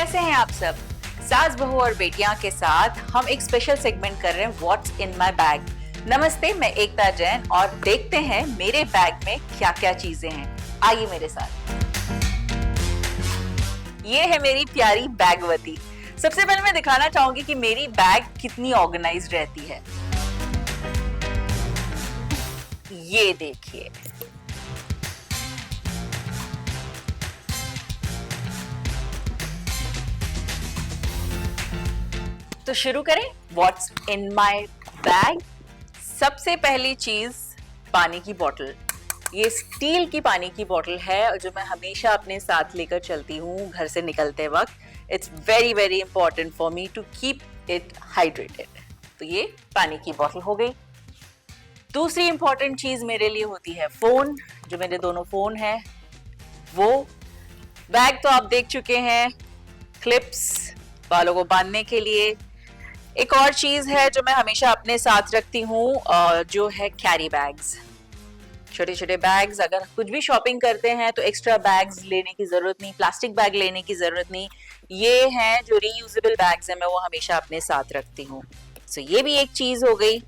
कैसे हैं आप सब? सास बहू और बेटियां के साथ हम एक स्पेशल सेगमेंट कर रहे हैं व्हाट्स इन माय बैग। नमस्ते, मैं एकता जैन और देखते हैं मेरे बैग में क्या क्या चीजें हैं। आइए मेरे साथ। ये है मेरी प्यारी बैगवती। सबसे पहले मैं दिखाना चाहूंगी कि मेरी बैग कितनी ऑर्गेनाइज्ड रहती है। ये देखिए, तो शुरू करें व्हाट्स इन माय बैग। सबसे पहली चीज पानी की बोतल। ये स्टील की पानी की बोतल है जो मैं हमेशा अपने साथ लेकर चलती हूँ घर से निकलते वक्त। It's very very important for me to keep it hydrated. तो ये पानी की बोतल हो गई। दूसरी इंपॉर्टेंट चीज मेरे लिए होती है फोन। जो मेरे दोनों फोन हैं वो। बैग तो आप देख चुके हैं, क्लिप्स बालों को बांधने के लिए। एक और चीज है जो मैं हमेशा अपने साथ रखती हूँ, जो है कैरी बैग्स। छोटे छोटे बैग्स, अगर कुछ भी शॉपिंग करते हैं तो एक्स्ट्रा बैग्स लेने की जरूरत नहीं, प्लास्टिक बैग लेने की जरूरत नहीं। ये हैं जो रीयूजेबल बैग्स हैं, मैं वो हमेशा अपने साथ रखती हूँ। सो ये भी एक चीज हो गई।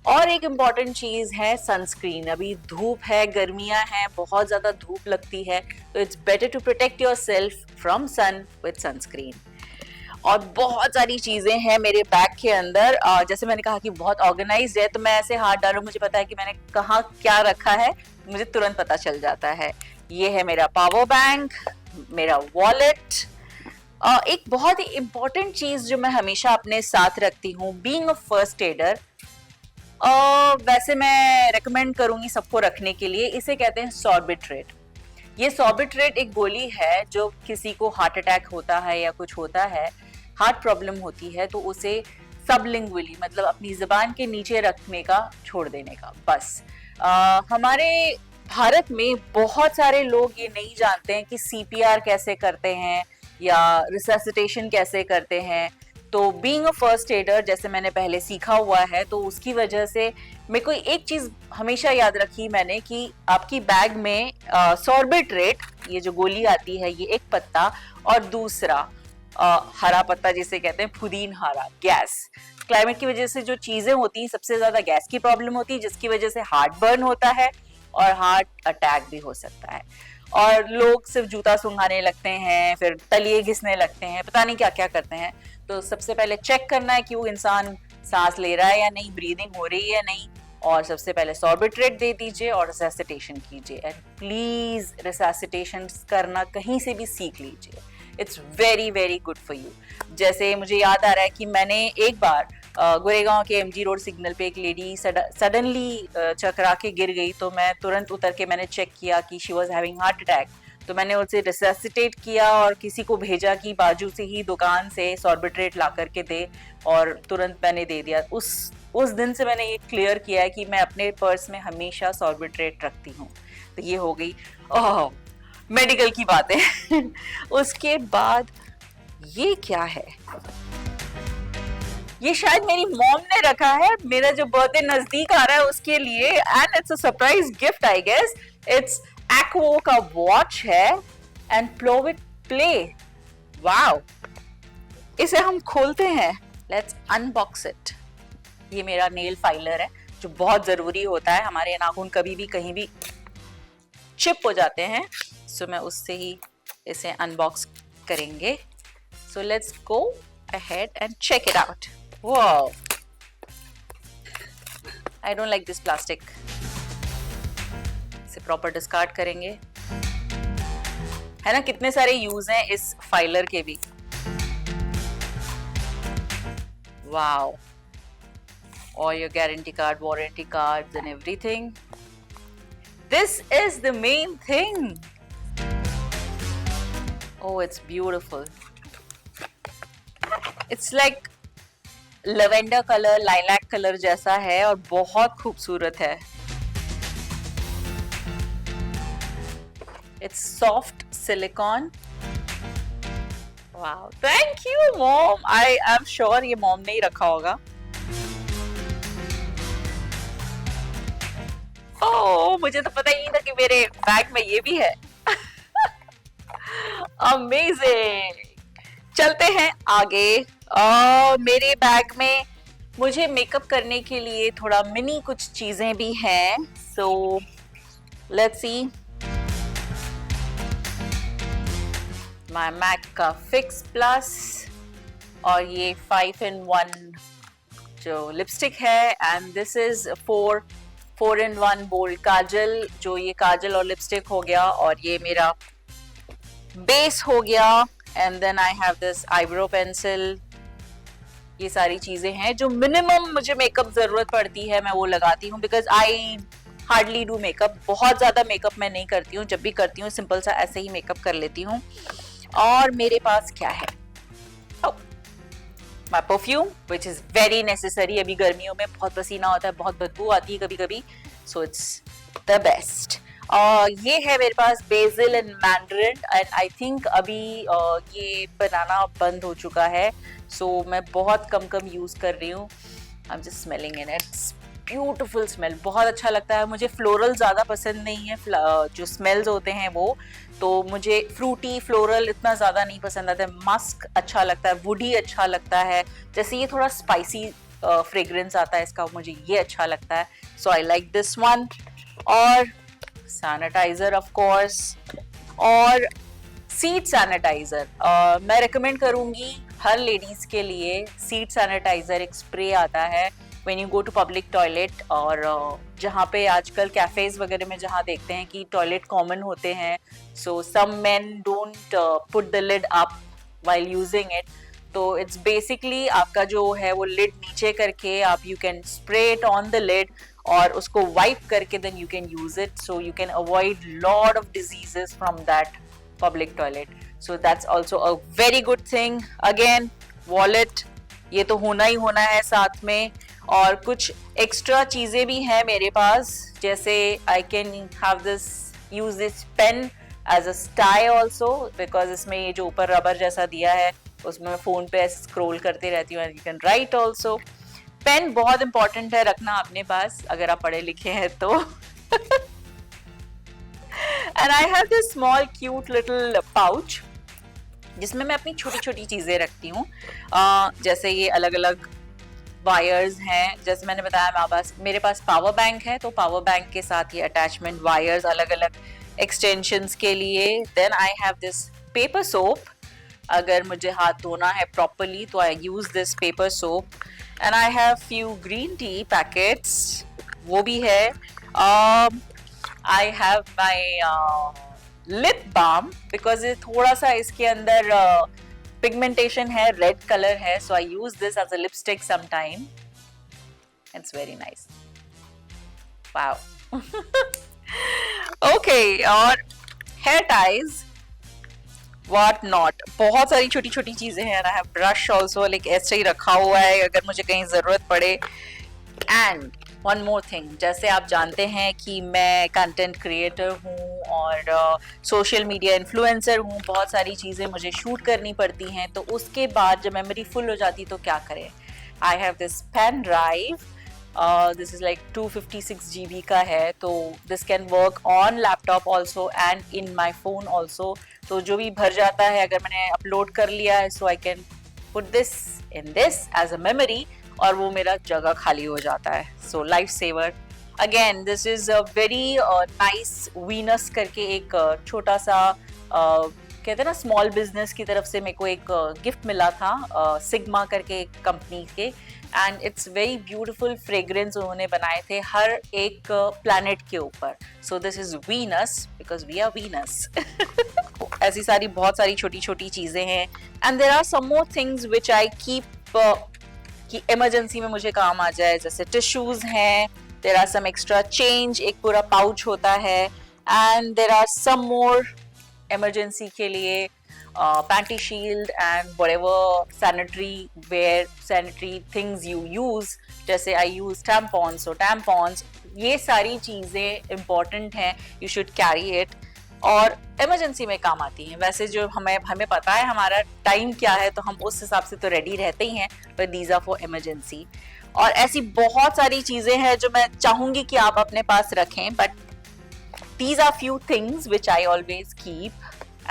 और एक इम्पॉर्टेंट चीज है सनस्क्रीन। अभी धूप है, गर्मियां हैं, बहुत ज्यादा धूप लगती है, तो it's better to protect yourself from sun with sunscreen. और बहुत सारी चीजें हैं मेरे बैग के अंदर। जैसे मैंने कहा कि बहुत ऑर्गेनाइज्ड है, तो मैं ऐसे हाथ डालूं मुझे पता है कि मैंने कहाँ क्या रखा है, मुझे तुरंत पता चल जाता है। ये है मेरा पावर बैंक, मेरा वॉलेट। एक बहुत ही इंपॉर्टेंट चीज जो मैं हमेशा अपने साथ रखती हूँ, बीइंग अ फर्स्ट एडर, वैसे मैं रेकमेंड करूंगी सबको रखने के लिए। इसे कहते हैं सॉर्बिट्रेट। ये सॉर्बिट्रेट एक गोली है जो किसी को हार्ट अटैक होता है या कुछ होता है, हार्ट प्रॉब्लम होती है, तो उसे सबलिंगुअली मतलब अपनी जबान के नीचे रखने का, छोड़ देने का, बस। हमारे भारत में बहुत सारे लोग ये नहीं जानते हैं कि सीपीआर कैसे करते हैं या रिससिटेशन कैसे करते हैं। तो बीइंग अ फर्स्ट एडर, जैसे मैंने पहले सीखा हुआ है, तो उसकी वजह से मेरे को एक चीज हमेशा याद रखी मैंने कि आपकी बैग में सॉर्बिट्रेट, ये जो गोली आती है, ये एक पत्ता, और दूसरा हरा पत्ता जिसे कहते हैं पुदीन हरा। गैस, क्लाइमेट की वजह से जो चीजें होती हैं, सबसे ज्यादा गैस की प्रॉब्लम होती है, जिसकी वजह से हार्ट बर्न होता है और हार्ट अटैक भी हो सकता है। और लोग सिर्फ जूता सूंघाने लगते हैं, फिर तलिए घिसने लगते हैं, पता नहीं क्या क्या करते हैं। तो सबसे पहले चेक करना है कि वो इंसान सांस ले रहा है या नहीं, ब्रीदिंग हो रही है या नहीं। और सबसे पहले सॉर्बिट्रेट दे दीजिए और रिससिटेशन कीजिए। एंड प्लीज रिससिटेशन करना कहीं से भी सीख लीजिए। It's very very good for you. जैसे मुझे याद आ रहा है कि मैंने एक बार गोरेगांव के एमजी रोड सिग्नल पे एक लेडी सडनली चकरा के गिर गई, तो मैं तुरंत उतर के मैंने चेक किया कि she was having heart attack. तो मैंने उसे रिससिटेट किया और किसी को भेजा कि बाजू से ही दुकान से सॉर्बिट्रेट ला करके दे, और तुरंत मैंने दे दिया। उस दिन से मैंने ये क्लियर किया है कि मैं अपने पर्स में हमेशा सॉर्बिट्रेट रखती हूँ। तो ये हो गई मेडिकल की बातें। उसके बाद ये क्या है? ये शायद मेरी मॉम ने रखा है, मेरा जो बर्थडे नजदीक आ रहा है उसके लिए, and it's a surprise gift I guess. It's एक्वो का वॉच है एंड प्लोविट प्ले। वाओ, इसे हम खोलते हैं, लेट्स अनबॉक्स इट। ये मेरा नेल फाइलर है जो बहुत जरूरी होता है, हमारे नाखून कभी भी कहीं भी चिप हो जाते हैं, सो मैं उससे ही इसे अनबॉक्स करेंगे। So let's go ahead and check it out. Wow, I don't like this plastic. इसे प्रॉपर डिस्कार्ड करेंगे, है ना। कितने सारे यूज हैं इस फाइलर के भी। वाओ, और your guarantee card, warranty card and everything. This is the main thing. Oh, it's beautiful. It's like lavender color, lilac color जैसा है और बहुत खूबसूरत है। It's soft silicone. Wow, thank you, mom. I am sure ये mom ने ही रखा होगा। ओह, मुझे तो पता ही नहीं था कि मेरे बैग में ये भी है। अमेजिंग। चलते हैं आगे। मेरे बैग में मुझे मेकअप करने के लिए थोड़ा मिनी कुछ चीजें भी हैं, so let's see. My Mac का फिक्स प्लस और ये 5-in-1 जो लिपस्टिक है, and this is 4-in-1 bold kajal, जो ये काजल और लिपस्टिक हो गया और ये मेरा बेस हो गया, and then I have this eyebrow pencil. ये सारी चीजें हैं जो मिनिमम मुझे मेकअप जरूरत पड़ती है, मैं वो लगाती हूँ, because I hardly do makeup. बहुत ज्यादा मेकअप मैं नहीं करती हूँ, जब भी करती हूँ सिंपल सा ऐसे ही मेकअप कर लेती हूँ। और मेरे पास क्या है, my perfume which is very necessary. अभी गर्मियों में बहुत पसीना होता है, बहुत बदबू आती है कभी कभी, सो इट्स द बेस्ट। ये है मेरे पास basil and mandarin, and I think अभी ये बनाना बंद हो चुका है, सो मैं बहुत कम यूज कर रही हूँ। I am just smelling in its beautiful smell, बहुत अच्छा लगता है। मुझे फ्लोरल ज्यादा पसंद नहीं है, जो स्मेल्स होते हैं वो, तो मुझे फ्रूटी फ्लोरल इतना ज्यादा नहीं पसंद आता है। मस्क अच्छा लगता है, वुडी अच्छा लगता है, जैसे ये थोड़ा स्पाइसी फ्रेग्रेंस आता है इसका, मुझे ये अच्छा लगता है, so I like this one. और सैनिटाइजर ऑफ कोर्स, और सीट सैनिटाइजर मैं रिकमेंड करूंगी हर लेडीज के लिए। सीट सैनिटाइजर एक स्प्रे आता है when you go to public toilet, और जहाँ पे आजकल कैफेज वगैरह में जहाँ देखते हैं कि टॉयलेट कॉमन होते हैं, so some men don't put the lid up while using it, तो इट्स बेसिकली आपका जो है वो लिड नीचे करके आप you can spray it on the lid और उसको वाइप करके then you can use it, so you can avoid lot of diseases from that public toilet, so that's also a very good thing. Again wallet, ये तो होना ही होना है साथ में, और कुछ एक्स्ट्रा चीजें भी हैं मेरे पास, जैसे I can have this use this pen as a stylus also, because इसमें ये जो ऊपर रबर जैसा दिया है उसमें मैं फोन पे ऐसे स्क्रॉल करती रहती हूँ, and you can write also. Pen बहुत इंपॉर्टेंट है रखना अपने पास अगर आप पढ़े लिखे हैं तो। And I have this small cute little pouch जिसमें मैं अपनी छोटी छोटी चीजें रखती हूँ, जैसे ये अलग अलग वायर्स हैं, जैसे मैंने बताया मेरे पास पावर बैंक है, तो पावर बैंक के साथ ये अटैचमेंट वायर्स अलग अलग एक्सटेंशंस के लिए। Then I have this paper soap, अगर मुझे हाथ धोना है प्रॉपरली तो I use this paper soap, and I have few green tea packets, वो भी है। I have my lip balm, because ये थोड़ा सा इसके अंदर पिगमेंटेशन है, रेड कलर है, so I use this as a lipstick sometime. It's very nice. Wow. Okay, और hair ties, what not, बहुत सारी छोटी छोटी चीजें हैं। I have brush also, like ऐसे ही रखा हुआ है अगर मुझे कहीं जरूरत पड़े। And वन मोर थिंग, जैसे आप जानते हैं कि मैं कंटेंट क्रिएटर हूँ और सोशल मीडिया इन्फ्लुएंसर हूँ, बहुत सारी चीज़ें मुझे शूट करनी पड़ती हैं, तो उसके बाद जब मेमोरी फुल हो जाती तो क्या करें। I have this pen drive, this is like 256 GB का है, तो this can work on laptop also and in my phone also, तो जो भी भर जाता है अगर मैंने अपलोड कर लिया है, so I can put this in this as a memory, और वो मेरा जगह खाली हो जाता है, so life saver. Again this is a very nice Venus करके एक छोटा सा कहते हैं ना स्मॉल बिजनेस की तरफ से मेरे को एक गिफ्ट मिला था, सिग्मा करके एक कंपनी के, and it's very beautiful fragrance उन्होंने बनाए थे हर एक प्लैनेट के ऊपर, so this is Venus because we are Venus. ऐसी सारी बहुत सारी छोटी छोटी चीजें हैं, and there are some more things which I keep कि इमरजेंसी में मुझे काम आ जाए, जैसे टिश्यूज हैं, there are some extra change, एक पूरा पाउच होता है, and there are some more emergency के लिए panty shield and whatever sanitary ware, sanitary things you use, जैसे आई यूज टैम्पॉन्स, सो टैम्पॉन्स, ये सारी चीजें इंपॉर्टेंट हैं, यू शुड कैरी इट, और इमरजेंसी में काम आती हैं। वैसे जो हमें पता है हमारा टाइम क्या है, तो हम उस हिसाब से तो रेडी रहते ही हैं, but these are for emergency. और ऐसी बहुत सारी चीजें हैं जो मैं चाहूंगी कि आप अपने पास रखें, but these are few things which I always keep,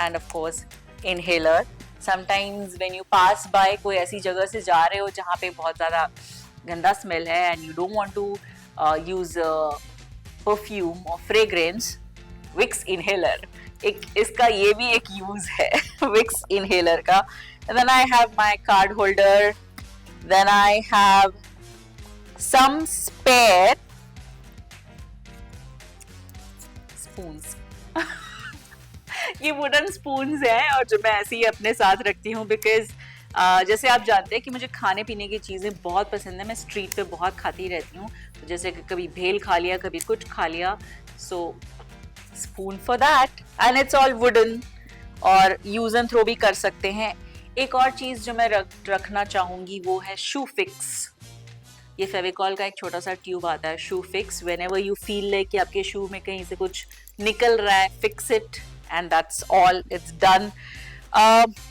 and of course inhaler, sometimes when you pass by, कोई ऐसी जगह से जा रहे हो जहाँ पे बहुत ज़्यादा गंदा स्मेल है and you don't want to use perfume और फ्रेग्रेंस, विक्स इनहेलर, एक इसका ये भी एक यूज है विक्स इनहेलर का. Then I have my card holder, then I have some spare spoons ये वुडन स्पून्स हैं और जो मैं ऐसे ही अपने साथ रखती हूँ बिकॉज जैसे आप जानते हैं कि मुझे खाने पीने की चीज़ें बहुत पसंद है, मैं स्ट्रीट पे बहुत खाती रहती हूँ, तो जैसे कि कभी भेल खा लिया, कभी कुछ खा लिया, so spoon for that and it's all wooden और यूज एंड थ्रो भी कर सकते हैं. एक और चीज़ जो मैं रखना चाहूँगी वो है शू फिक्स. ये फेविकॉल का एक छोटा सा ट्यूब आता है, shoe fix. Whenever you feel like कि आपके शू में कहीं से कुछ निकल रहा है, fix it and that's all, it's done.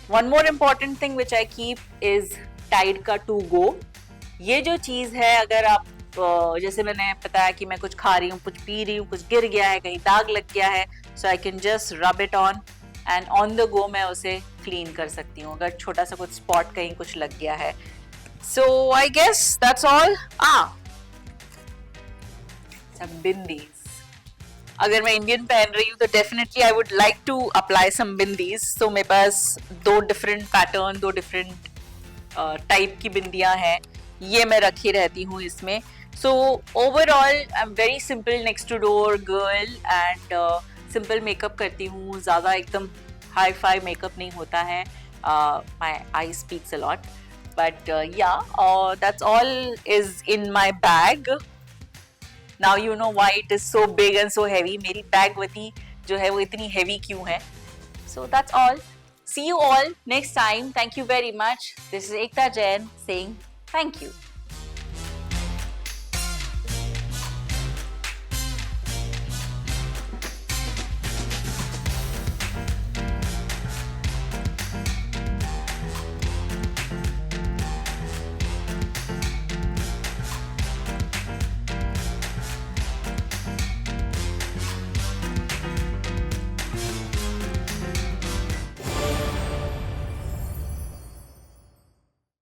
One more important thing which I keep is tied का टू गो. ये जो चीज़ है, अगर आप जैसे मैंने बताया कि मैं कुछ खा रही हूँ, कुछ पी रही हूँ, कुछ गिर गया है, कहीं दाग लग गया है, so I can just rub it on and on the go मैं उसे क्लीन कर सकती हूँ अगर छोटा सा कुछ स्पॉट कहीं कुछ लग गया है. So I guess that's all. Some bindis. अगर मैं इंडियन पहन रही हूँ तो definitely I would like to apply some bindis. तो मेरे पास 2 डिफरेंट पैटर्न, 2 डिफरेंट टाइप की बिंदियाँ हैं, ये मैं रखी रहती हूँ इसमें. So overall I am very simple next to door girl and simple makeup करती हूँ, ज़्यादा एकदम हाई फाई मेकअप नहीं होता है. My eye speaks a lot. But that's all is in my bag. Now you know why it is so big and so heavy. मेरी bag वती जो है वो इतनी heavy क्यों है. So that's all. See you all next time. Thank you very much. This is Ekta Jain saying thank you.